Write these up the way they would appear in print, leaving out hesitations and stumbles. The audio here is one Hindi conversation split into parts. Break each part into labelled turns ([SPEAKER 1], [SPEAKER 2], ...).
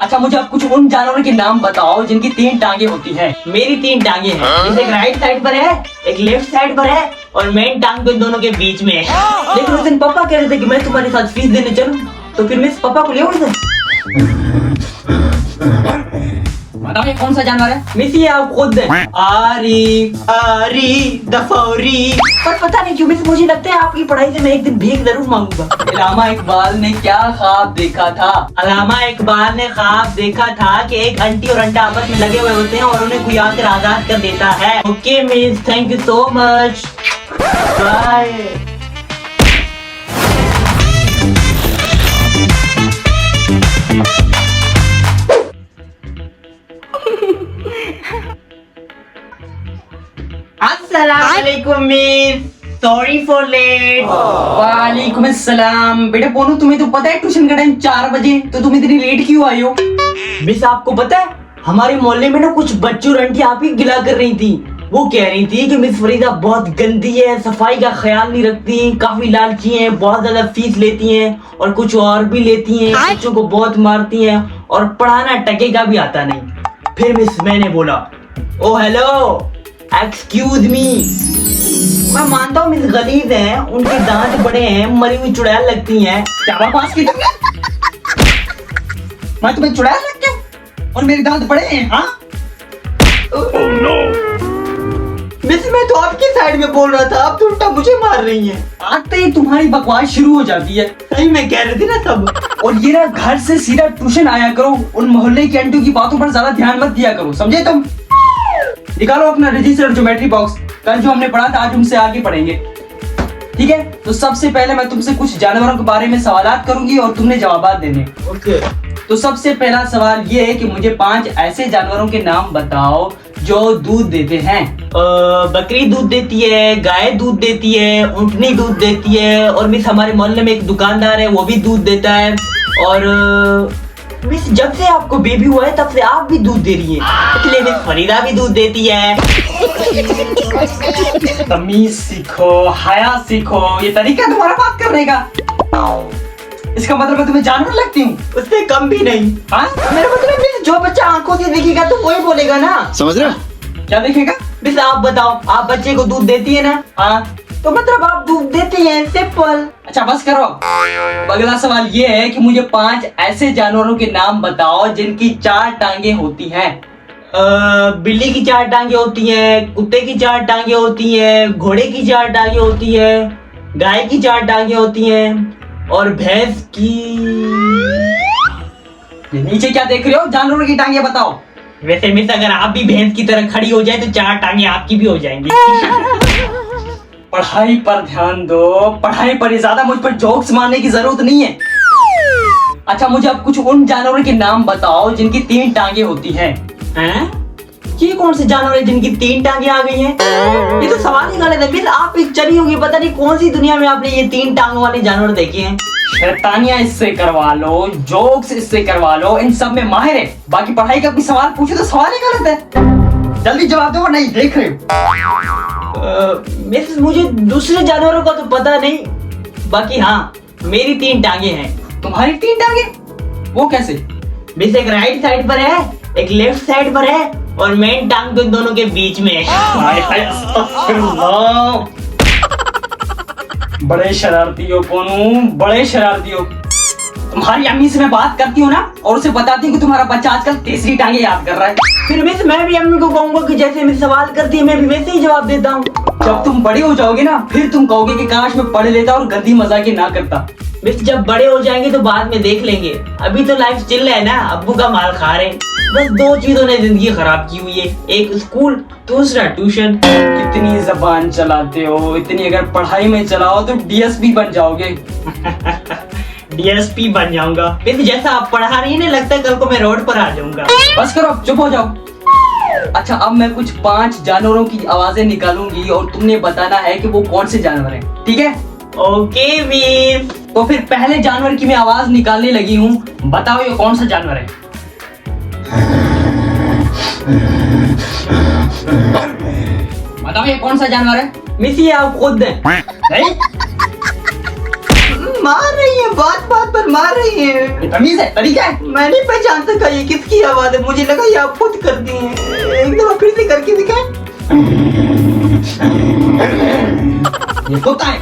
[SPEAKER 1] अच्छा मुझे आप कुछ उन जानवरों के नाम बताओ जिनकी 3 टांगे होती हैं।
[SPEAKER 2] मेरी 3 टांगे हैं, जैसे एक राइट साइड पर है, एक लेफ्ट साइड पर है और मेन टांग तो इन दोनों के बीच में है।
[SPEAKER 1] लेकिन उस दिन पापा कह रहे थे कि मैं तुम्हारे साथ फीस देने चलूं, तो फिर मैं इस पापा को ले आऊं इधर। बताओ ये कौन सा जानवर है?
[SPEAKER 2] मिस ये आप खुद है। आरी दफौरी।
[SPEAKER 1] पर पता नहीं क्यों मिस मुझे लगता है आपकी पढ़ाई से मैं एक दिन भीख जरूर मांगूंगा। अल्लामा इकबाल ने क्या ख्वाब देखा था?
[SPEAKER 2] अल्लामा इकबाल ने ख्वाब देखा था कि एक आंटी और अंटा आपस में लगे हुए होते हैं और उन्हें कोई आकर आजाद कर देता है। Okay miss, thank you so much, bye. अस्सलामुअलैकुम मिस, सॉरी फॉर लेट।
[SPEAKER 1] वालेकुम अस्सलाम। बेटा पोनू तुम्हें तो पता है ट्यूशन का टाइम 4 बजे, तो तुम इतनी लेट क्यों आई हो?
[SPEAKER 2] मिस आपको पता है हमारे मोहल्ले में ना कुछ बच्चों और आंटी आप ही गिला कर रही थी। वो कह रही थी कि मिस फरीदा बहुत गंदी है, सफाई का ख्याल नहीं रखती, काफी लालची हैं, बहुत ज्यादा फीस लेती हैं और कुछ और भी लेती हैं, बच्चों को बहुत मारती हैं और पढ़ाना टके का भी आता नहीं। फिर मिस मैंने बोला, ओ हेलो एक्सक्यूज मी, मैं मानता हूँ मिस गलीज हैं, उनके दांत बड़े हैं, मरी हुई चुड़ैल लगती हैं।
[SPEAKER 1] क्या बकवास की तुमने? मैं तुम्हें चुड़ैल लगती हूँ और मेरे दांत बड़े हैं? हाँ
[SPEAKER 2] मिस मैं तो आपकी साइड में बोल रहा था, आप तो उल्टा मुझे मार रही हैं।
[SPEAKER 1] आते ही तुम्हारी बकवास शुरू हो जाती है।
[SPEAKER 2] सही में कह रहे थे ना सब।
[SPEAKER 1] और ये ना घर से सीधा ट्यूशन आया करो, उन मोहल्ले की आंटियों की बातों पर ज्यादा ध्यान मत दिया करो, समझे तुम? निकालो अपना रजिस्टर ज्योमेट्री बॉक्स, कल जो हमने पढ़ा था आज उनसे आगे पढ़ेंगे, ठीक है? तो सबसे पहले मैं तुमसे कुछ जानवरों के बारे में सवालात करूंगी और तुमने जवाबात देने।
[SPEAKER 2] ओके।
[SPEAKER 1] तो सबसे पहला सवाल ये है कि मुझे 5 ऐसे जानवरों के नाम बताओ जो दूध देते हैं।
[SPEAKER 2] बकरी दूध देती है, गाय दूध देती है, ऊँटनी दूध देती है और मिस हमारे मोहल्ले में एक दुकानदार है वो भी दूध देता है। और मिस जब से आपको बेबी हुआ है तब से आप भी दूध दे रही हैं, इसलिए मिस फरीदा भी दूध देती है।
[SPEAKER 1] तमीज सीखो, हया सीखो, ये तरीका है तुम्हारा बात करने का? इसका मतलब मैं तुम्हें जानवर लगती हूँ?
[SPEAKER 2] उससे कम भी नहीं।
[SPEAKER 1] हाँ?
[SPEAKER 2] मेरा मतलब मिस जो बच्चा आंखों से देखेगा तो वही बोलेगा ना।
[SPEAKER 3] समझ रहे हो?
[SPEAKER 1] क्या देखेगा?
[SPEAKER 2] मिस आप बताओ, आप बच्चे को दूध देती है ना?
[SPEAKER 1] हाँ
[SPEAKER 2] तो मतलब आप दूध देती हैं, सिंपल।
[SPEAKER 1] अच्छा बस करो। अगला सवाल ये है कि मुझे 5 ऐसे जानवरों के नाम बताओ जिनकी 4 टांगे होती हैं।
[SPEAKER 2] बिल्ली की 4 टांगे होती हैं, कुत्ते की 4 टांगे होती हैं, घोड़े की 4 टांगे होती हैं, गाय की 4 टांगे होती हैं और भैंस की।
[SPEAKER 1] नीचे क्या देख रहे हो? जानवरों की टांगे बताओ।
[SPEAKER 2] वैसे मिस अगर आप भी भैंस की तरह खड़ी हो जाए तो 4 टांगे आपकी भी हो जाएंगी।
[SPEAKER 1] पढ़ाई पर ध्यान दो, पढ़ाई पर ही ज्यादा, मुझ पर जोक्स मारने की जरूरत नहीं है। अच्छा मुझे अब कुछ उन जानवरों के नाम बताओ जिनकी 3 टांगे होती हैं।
[SPEAKER 2] हैं? ये कौन से जानवर है जिनकी 3 टांगे आ गई हैं? ये तो सवाल ही गलत है। मिस आप एक चली होगी, पता नहीं कौन सी दुनिया में आपने ये 3 टांगों वाले जानवर देखे हैं।
[SPEAKER 1] शैतानियां इससे करवा लो, जोक्स इससे करवा लो, इन सब में माहिर है। बाकी पढ़ाई का कोई सवाल पूछे तो सवाल ही गलत है। जल्दी जवाब दो, नहीं देख रहे हो?
[SPEAKER 2] मिस मुझे दूसरे जानवरों का तो पता नहीं, बाकी हाँ मेरी 3 टांगे हैं।
[SPEAKER 1] तुम्हारी 3 टांगे? वो कैसे?
[SPEAKER 2] मिस एक राइट साइड पर है, एक लेफ्ट साइड पर है और मेन टांग तो इन दोनों के बीच में है।
[SPEAKER 1] हाय हाय, अस्तगफिरुल्लाह। बड़े शरारती हो कोनू, बड़े शरारती हो। तुम्हारी अम्मी से मैं बात करती हूँ ना और उसे बताती हूँ कि तुम्हारा बच्चा आजकल तीसरी टांगे याद कर रहा है।
[SPEAKER 2] फिर मिस मैं भी अम्मी को कहूंगा कि जैसे मिस सवाल करती है मैं भी वैसे ही जवाब देता हूँ।
[SPEAKER 1] जब तुम बड़े हो जाओगे ना फिर तुम कहोगे कि काश मैं पढ़ लेता और गंदी मजाकी ना करता।
[SPEAKER 2] मिस जब बड़े हो जाएंगे तो बाद में देख लेंगे, अभी तो लाइफ चिल है ना, अब्बू का माल खा रहे हैं। बस 2 चीजों ने जिंदगी खराब की हुई है, एक स्कूल, दूसरा ट्यूशन।
[SPEAKER 1] कितनी जबान चलाते हो, इतनी अगर पढ़ाई में चलाओ तो डीएसपी बन जाओगे।
[SPEAKER 2] डीएसपी बन जाऊंगा। मिस जैसा आप पढ़ा रही है ना, लगता है कल को मैं रोड पर आ जाऊंगा।
[SPEAKER 1] बस करो, चुप हो जाओ। अच्छा अब मैं कुछ 5 जानवरों की आवाजें निकालूंगी और तुमने बताना है कि वो कौन से जानवर हैं, ठीक है?
[SPEAKER 2] Okay miss.
[SPEAKER 1] तो फिर पहले जानवर की मैं आवाज निकालने लगी हूँ, बताओ ये कौन सा जानवर है? बताओ ये कौन सा जानवर है?
[SPEAKER 2] मिस ये आप खुद हैं।
[SPEAKER 1] नहीं?
[SPEAKER 2] मार रही है, बात बात पर मार रही है।
[SPEAKER 1] तमीज है, तरीका है।
[SPEAKER 2] मैं नहीं पहचान सका ये किसकी आवाज है, मुझे लगा ये आप खुद करती हैं। एक दफा फिर से करके दिखाएं।
[SPEAKER 1] ये कुत्ता है।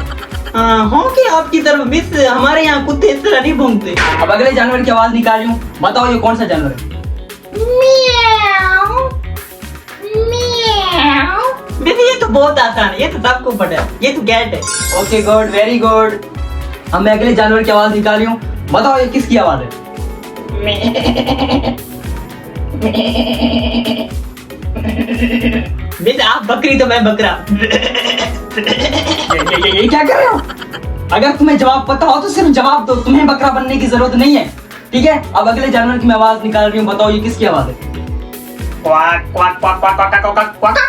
[SPEAKER 2] हाँ कि आपकी तरफ मिस, हमारे यहाँ कुत्ते इस तरह नहीं भौंकते।
[SPEAKER 1] अब अगले जानवर की आवाज निकाल रही हूँ, बताओ ये कौन सा जानवर है?
[SPEAKER 2] मिस ये तो बहुत आसान है, ये तो सबको पता है, ये तो कैट है।
[SPEAKER 1] Okay good, very good. अब मैं अगले जानवर की आवाज निकाल रही हूँ, बताओ ये किसकी आवाज है?
[SPEAKER 2] मिस आप बकरी तो मैं बकरा।
[SPEAKER 1] ये क्या कर रहे हो? अगर तुम्हें जवाब पता हो तो सिर्फ जवाब दो, तुम्हें बकरा बनने की जरूरत नहीं है, ठीक है? अब अगले जानवर की मैं आवाज निकाल रही हूँ, बताओ ये किसकी आवाज है?
[SPEAKER 2] Quack quack quack quack quack quack quack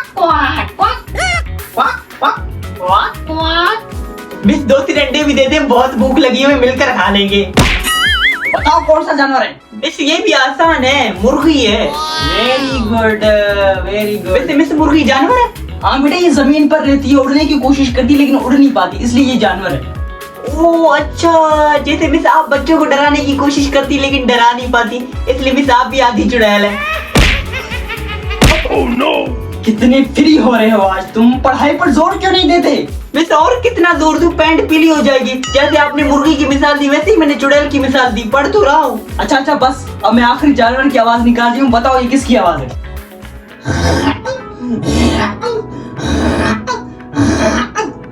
[SPEAKER 2] quack quack. Miss 2-3 अंडे भी दे दे, बहुत भूख लगी है, मिलकर खा लेंगे।
[SPEAKER 1] बताओ कौन सा जानवर है?
[SPEAKER 2] मिस ये भी आसान है, मुर्गी है।
[SPEAKER 1] Very good, very good.
[SPEAKER 2] वैसे मिस मुर्गी जानवर है?
[SPEAKER 1] हाँ बेटा, ये जमीन पर रहती है, उड़ने की कोशिश करती है लेकिन उड़ नहीं पाती, इसलिए ये जानवर है।
[SPEAKER 2] ओ अच्छा, जैसे मिस आप बच्चों को डराने की कोशिश करती लेकिन डरा नहीं पाती, इसलिए मिस आप भी आधी चुड़ैल है।
[SPEAKER 1] कितने फ्री हो रहे हो आज तुम, पढ़ाई पर जोर क्यों नहीं देते?
[SPEAKER 2] मिस और कितना जोर दूं, पैंट पीली हो जाएगी। जैसे आपने मुर्गी की मिसाल दी वैसे ही मैंने चुड़ैल की मिसाल दी, पढ़ तो रहा हूँ।
[SPEAKER 1] अच्छा बस, अब मैं आखिरी जानवर की आवाज निकाल रही हूँ, बताओ ये किसकी आवाज है?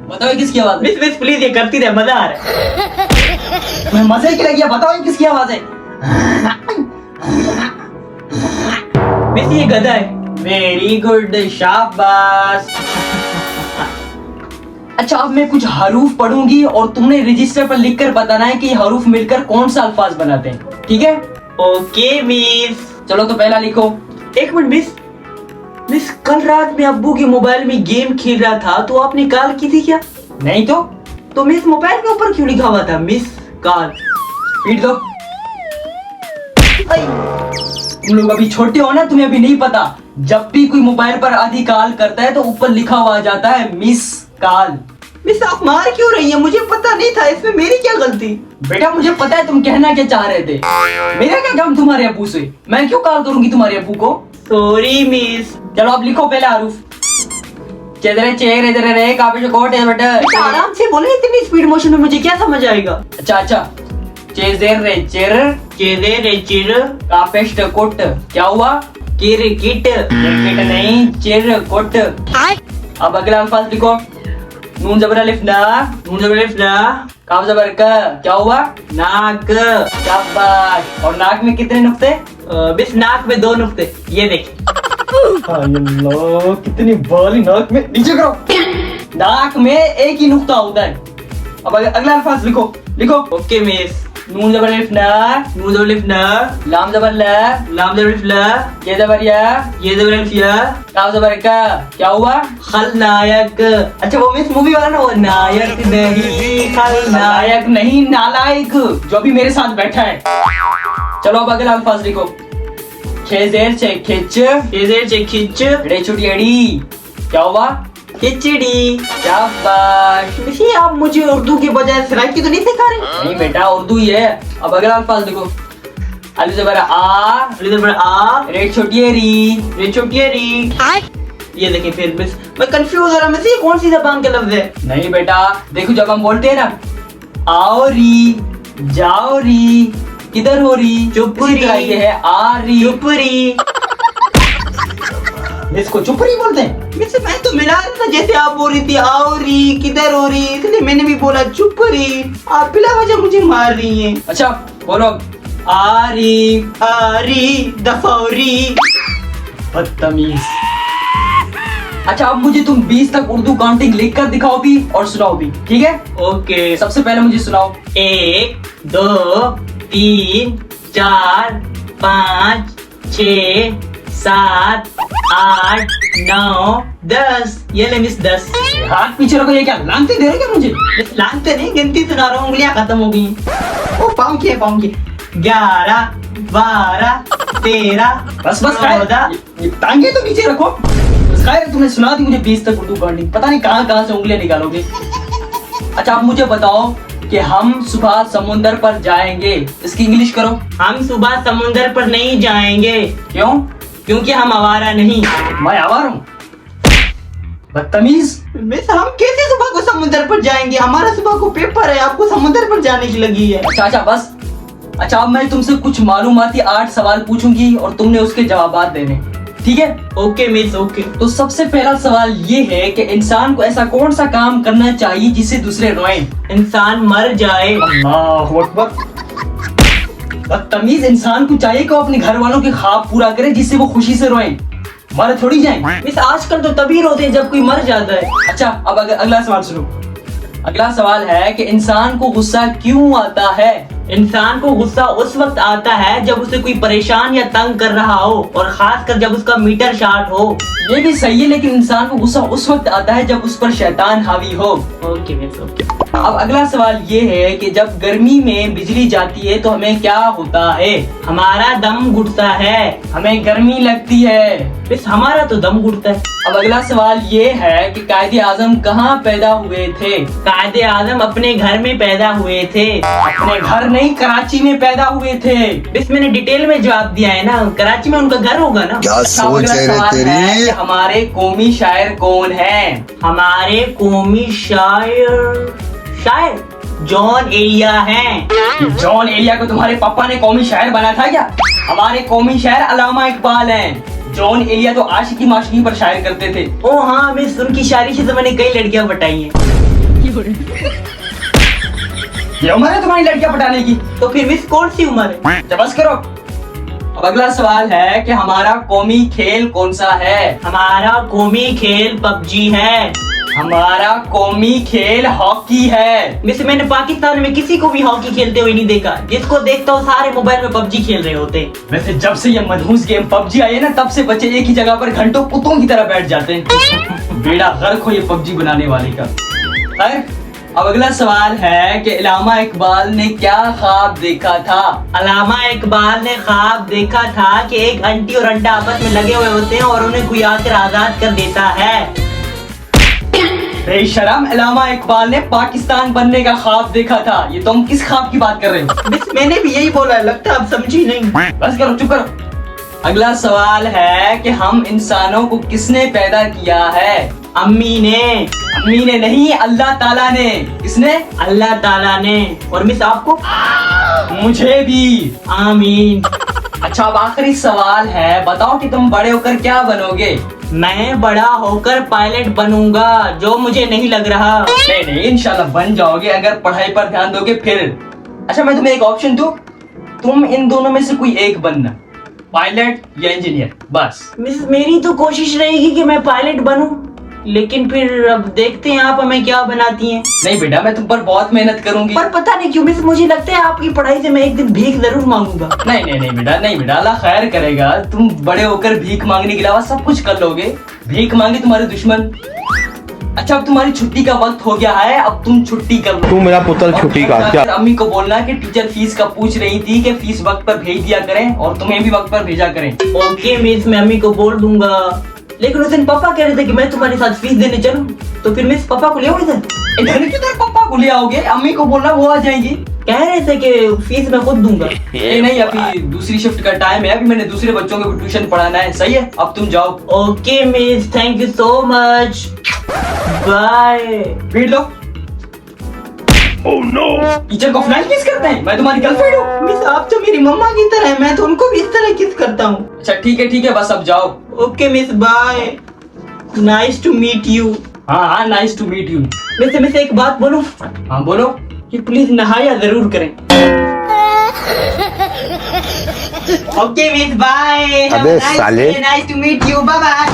[SPEAKER 1] बताओ ये किसकी आवाज है?
[SPEAKER 2] मिस मिस प्लीज ये करती रहे, मजा आ रहा है।
[SPEAKER 1] तुम्हें मजे की लगी है, बताओ ये किसकी आवाज है?
[SPEAKER 2] मिस ये गधा है।
[SPEAKER 1] वेरी गुड, शाबाश। अच्छा अब मैं कुछ हरूफ पढ़ूंगी और तुमने रजिस्टर पर लिखकर बताना है कि ये हरूफ मिलकर कौन सा अल्फाज बनाते हैं, ठीक है?
[SPEAKER 2] Okay miss.
[SPEAKER 1] चलो तो पहला लिखो।
[SPEAKER 2] एक मिनट मिस, मिस कल रात में अब्बू के मोबाइल में गेम खेल रहा था तो आपने कॉल की थी क्या?
[SPEAKER 1] नहीं तो
[SPEAKER 2] मिस मोबाइल के ऊपर क्यों लिखा हुआ था मिस कॉल?
[SPEAKER 1] पीट दो। तुम लोग अभी छोटे हो ना, तुम्हें अभी नहीं पता, जब भी कोई मोबाइल पर आदि कॉल करता है तो ऊपर लिखा हुआ आ जाता है मिस कॉल।
[SPEAKER 2] मिस आप मार क्यों रही हैं? मुझे पता नहीं था, इसमें मेरी क्या गलती?
[SPEAKER 1] बेटा मुझे पता है तुम कहना क्या चाह रहे थे, मेरा क्या काम तुम्हारे अब्बू से, मैं क्यों कॉल करूंगी तुम्हारे अब्बू को?
[SPEAKER 2] Sorry miss.
[SPEAKER 1] चलो अब लिखो पहला हरूफ। चेदरे चेहरे इधर रे काफी कोट है बेटा।
[SPEAKER 2] आराम से बोले, इतनी स्पीड मोशन में मुझे क्या समझ आएगा?
[SPEAKER 1] अच्छा चेजर रे चेर
[SPEAKER 2] चेरे रे चिर
[SPEAKER 1] कापेस्ट कोट, क्या हुआ?
[SPEAKER 2] किर किट
[SPEAKER 1] किट नहीं, चिर कोट। अब अगला अल्फाज लिखो। नून जबर अलिफ ना,
[SPEAKER 2] नून जबर अलिफ ना,
[SPEAKER 1] काफ जबर का, क्या हुआ?
[SPEAKER 2] नाक।
[SPEAKER 1] शाबाश। और नाक में कितने नुक्ते?
[SPEAKER 2] मिस नाक में 2 नुक्ते, ये देखिए।
[SPEAKER 1] अल्लाह कितनी बाली नाक में, नीचे करो। नाक में एक ही नुक्ता होता है। अब अगला अल्फाज लिखो।
[SPEAKER 2] Okay miss.
[SPEAKER 1] नून जबर अलिफ ना,
[SPEAKER 2] नून जबर अलिफ ना,
[SPEAKER 1] लाम जबर ला,
[SPEAKER 2] लाम जबर अलिफ ला,
[SPEAKER 1] ये जबर या,
[SPEAKER 2] ये जबर अलिफ या,
[SPEAKER 1] काफ जबर का, क्या हुआ?
[SPEAKER 2] खलनायक। अच्छा वो मिस मूवी वाला ना, वो नायक नहीं खलनायक।
[SPEAKER 1] नायक नहीं, नालायक, जो भी मेरे साथ बैठा है। चलो अब अगला अल्फाज लिखो। खेजेर चे खिच,
[SPEAKER 2] खेजेर चे खिच,
[SPEAKER 1] रे छुटी अड़ी, क्या हुआ?
[SPEAKER 2] खिचड़ी।
[SPEAKER 1] शाबाश।
[SPEAKER 2] मिस ये आप मुझे उर्दू के बजाय सराइकी तो नहीं सिखा रहे?
[SPEAKER 1] नहीं बेटा उर्दू ही है। अब अगला अल्फाज लिखो। अलिफ जबर आ,
[SPEAKER 2] अलिफ जबर आ,
[SPEAKER 1] रे छोटी री,
[SPEAKER 2] रे छोटी री। ये देखिए फिर मिस मैं कंफ्यूज हो रहा, मिस ये कौन सी जबान का लफ्ज है?
[SPEAKER 1] नहीं बेटा देखो, जब हम बोलते हैं ना आओ री, जाओ री, किधर हो री,
[SPEAKER 2] चुप
[SPEAKER 1] इसी तरह
[SPEAKER 2] री।
[SPEAKER 1] ये है आ री।
[SPEAKER 2] चुपरी।
[SPEAKER 1] इसको चुपरी बोलते हैं।
[SPEAKER 2] मिस मैं तो मिला रहा था, जैसे आप बोल रही थी आओ री, किधर हो रही, इसलिए मैंने भी बोला चुपरी। आप बिला वजह मुझे मार रही हैं।
[SPEAKER 1] अच्छा बोलो। आ री,
[SPEAKER 2] आ री, दफौरी।
[SPEAKER 1] बदतमीज। अच्छा अब मुझे तुम 20 तक उर्दू काउंटिंग लिख कर दिखाओ भी और सुनाओ भी, ठीक है?
[SPEAKER 2] ओके।
[SPEAKER 1] सबसे पहले मुझे सुनाओ।
[SPEAKER 2] 1 2 3 4 5 6 7 8 9 10। ये ले मिस 10।
[SPEAKER 1] हाथ पीछे रखो, ये क्या लानती दे रहे क्या मुझे?
[SPEAKER 2] मिस लानते नहीं, गिनती सुना रहा हूँ, उंगलियां खत्म हो गई। ओ पाँव की 11 12 13।
[SPEAKER 1] बस खैर, ये टांगे तो नीचे रखो। बस खैर तुमने सुना दी मुझे 20 तक उर्दू काउंटिंग, पता नहीं कहाँ से उंगलियां निकालोगे। अच्छा अब मुझे बताओ कि हम सुबह समुंदर पर जाएंगे। इसकी इंग्लिश करो।
[SPEAKER 2] हम सुबह समुंदर पर नहीं जाएंगे
[SPEAKER 1] क्यों?
[SPEAKER 2] क्योंकि हम आवारा नहीं।
[SPEAKER 1] मैं आवारा हूँ? बदतमीज।
[SPEAKER 2] मिस हम कैसे सुबह को समुंदर पर जाएंगे? हमारा सुबह को पेपर है, आपको समुंदर पर जाने की लगी है।
[SPEAKER 1] अच्छा बस। अच्छा अब मैं तुमसे कुछ मालूमाती 8 सवाल पूछूंगी और तुमने उसके जवाब देने, ठीक है?
[SPEAKER 2] Okay miss, okay.
[SPEAKER 1] तो सबसे पहला सवाल ये है कि इंसान को ऐसा कौन सा काम करना चाहिए जिससे दूसरे रोएं?
[SPEAKER 2] इंसान मर जाए।
[SPEAKER 1] अल्लाहु अकबर। बदतमीज, इंसान को चाहिए कि वो अपने घर वालों के ख्वाब पूरा करे जिससे वो खुशी से रोएं, मर थोड़ी जाएं।
[SPEAKER 2] मिस आजकल तो तभी रोते हैं जब कोई मर जाता है।
[SPEAKER 1] अच्छा अब अगला सवाल सुनो। अगला सवाल है कि इंसान को गुस्सा क्यों आता है?
[SPEAKER 2] इंसान को गुस्सा उस वक्त आता है जब उसे कोई परेशान या तंग कर रहा हो, और खासकर जब उसका मीटर शॉर्ट हो।
[SPEAKER 1] ये भी सही है, लेकिन इंसान को गुस्सा उस वक्त आता है जब उस पर शैतान हावी हो।
[SPEAKER 2] Okay miss, okay.
[SPEAKER 1] अब अगला सवाल ये है कि जब गर्मी में बिजली जाती है तो हमें क्या होता है?
[SPEAKER 2] हमारा दम घुटता है।
[SPEAKER 1] हमें गर्मी लगती है।
[SPEAKER 2] मिस हमारा तो दम घुटता है।
[SPEAKER 1] अब अगला सवाल ये है कि कायदे आजम कहाँ पैदा हुए थे?
[SPEAKER 2] कायदे आजम अपने घर में पैदा हुए थे।
[SPEAKER 1] अपने घर नहीं, कराची में पैदा हुए थे।
[SPEAKER 2] मिस मैंने डिटेल में जवाब दिया है ना, कराची में उनका घर होगा ना।
[SPEAKER 3] क्या
[SPEAKER 1] अच्छा,
[SPEAKER 3] सोच
[SPEAKER 1] अगला
[SPEAKER 3] है रे
[SPEAKER 1] सवाल है
[SPEAKER 3] तेरी?
[SPEAKER 1] कि हमारे कौमी शायर कौन है?
[SPEAKER 2] हमारे कौमी शायर जॉन एलिया हैं।
[SPEAKER 1] जॉन एलिया को तुम्हारे पापा ने कौमी शायर बना था क्या? हमारे कौमी शायर अल्लामा इकबाल हैं। जॉन एलिया तो आशिकी माशिकी पर शायर करते थे।
[SPEAKER 2] ओ हाँ मिस, उनकी शायरी से तो मैंने कई लड़कियां पटाई हैं।
[SPEAKER 1] ये उम्र है तुम्हारी लड़कियां पटाने की?
[SPEAKER 2] तो फिर मिस कौन सी उम्र है?
[SPEAKER 1] तो बस करो। अब अगला सवाल है कि हमारा कौमी खेल कौन सा है?
[SPEAKER 2] हमारा कौमी खेल पबजी है।
[SPEAKER 1] हमारा कौमी खेल हॉकी है।
[SPEAKER 2] मिस मैंने पाकिस्तान में किसी को भी हॉकी खेलते हुए नहीं देखा। जिसको देखता हूँ सारे मोबाइल में पबजी खेल रहे होते हैं।
[SPEAKER 1] वैसे जब से ये मधुस गेम पबजी आई है ना, तब से बच्चे एक ही जगह पर घंटों कुत्तों की तरह बैठ जाते हैं। बेड़ा गर्क हो ये पबजी बनाने वाले का। खैर, अब अगला सवाल है कि अल्लामा इकबाल ने क्या ख्वाब देखा था?
[SPEAKER 2] अल्लामा इकबाल ने ख्वाब देखा था कि एक आंटी और अंटा आपस में लगे हुए होते हैं और उन्हें कोई आकर आजाद कर देता है।
[SPEAKER 1] बेशरम, अल्लामा इकबाल ने पाकिस्तान बनने का ख्वाब देखा था। ये तुम किस ख्वाब की बात कर रहे हो?
[SPEAKER 2] मिस मैंने भी यही बोला है, लगता है आप समझी नहीं।
[SPEAKER 1] बस करो, चुप करो। अगला सवाल है कि हम इंसानों को किसने पैदा किया है?
[SPEAKER 2] अम्मी ने।
[SPEAKER 1] अम्मी ने नहीं, अल्लाह ताला ने। किसने?
[SPEAKER 2] अल्लाह ताला ने। और मिस आपको?
[SPEAKER 1] मुझे भी।
[SPEAKER 2] आमीन।
[SPEAKER 1] अच्छा अब आखिरी सवाल है, बताओ कि तुम बड़े होकर क्या बनोगे?
[SPEAKER 2] मैं बड़ा होकर पायलट बनूंगा, जो मुझे नहीं लग रहा।
[SPEAKER 1] नहीं इंशाल्लाह बन जाओगे अगर पढ़ाई पर ध्यान दोगे फिर। अच्छा मैं तुम्हें एक ऑप्शन दूं, तुम इन दोनों में से कोई एक बनना, पायलट या इंजीनियर, बस।
[SPEAKER 2] मिस मेरी तो कोशिश रहेगी कि मैं पायलट बनूं, लेकिन फिर अब देखते हैं आप हमें क्या बनाती हैं।
[SPEAKER 1] नहीं बेटा, मैं तुम पर बहुत मेहनत करूंगी।
[SPEAKER 2] पर पता नहीं क्यों मिस मुझे लगता है आपकी पढ़ाई से मैं एक दिन भीख जरूर मांगूंगा।
[SPEAKER 1] नहीं बेटा, अल्लाह खैर करेगा। तुम बड़े होकर भीख मांगने के अलावा सब कुछ कर लोगे। भीख मांगे तुम्हारे दुश्मन। अच्छा अब तुम्हारी छुट्टी का वक्त हो गया है, अब तुम छुट्टी कर लो।
[SPEAKER 3] तू मेरा पुत्र छुट्टी का क्या?
[SPEAKER 1] अम्मी को बोलना कि टीचर फीस का पूछ रही थी कि फीस वक्त पर भेज दिया करें और तुम्हें भी वक्त पर भेजा करें।
[SPEAKER 2] ओके मिस, मैं अम्मी को बोल दूंगा। लेकिन उस दिन पापा कह रहे थे कि मैं तुम्हारे साथ फीस देने चलूं, तो फिर मिस पापा को ले आओ इधर।
[SPEAKER 1] इधर किधर पापा को ले आओगे? अम्मी को बोलना, वो आ जाएंगी।
[SPEAKER 2] कह रहे थे कि फीस मैं खुद दूंगा।
[SPEAKER 1] नहीं, अभी दूसरी शिफ्ट का टाइम है, अभी मैंने दूसरे बच्चों को ट्यूशन पढ़ाना है। सही है, अब तुम जाओ।
[SPEAKER 2] Okay miss, thank you so much, bye.
[SPEAKER 1] पीट लो। Oh no! टीचर को फ्लैश किस करते हैं? मैं तुम्हारी गर्लफ्रेंड हूँ।
[SPEAKER 2] मिस आप तो मेरी मम्मा की तरह है, मैं तो उनको भी इस तरह किस करता हूँ।
[SPEAKER 1] अच्छा ठीक है, बस अब जाओ।
[SPEAKER 2] Okay miss, bye, nice to meet you.
[SPEAKER 1] हाँ, नाइस टू मीट यू।
[SPEAKER 2] वैसे एक बात बोलूं?
[SPEAKER 1] हाँ बोलो।
[SPEAKER 2] कि प्लीज नहाया जरूर करें। Okay miss, bye.
[SPEAKER 3] अबे साले।
[SPEAKER 2] Nice to meet you, bye bye.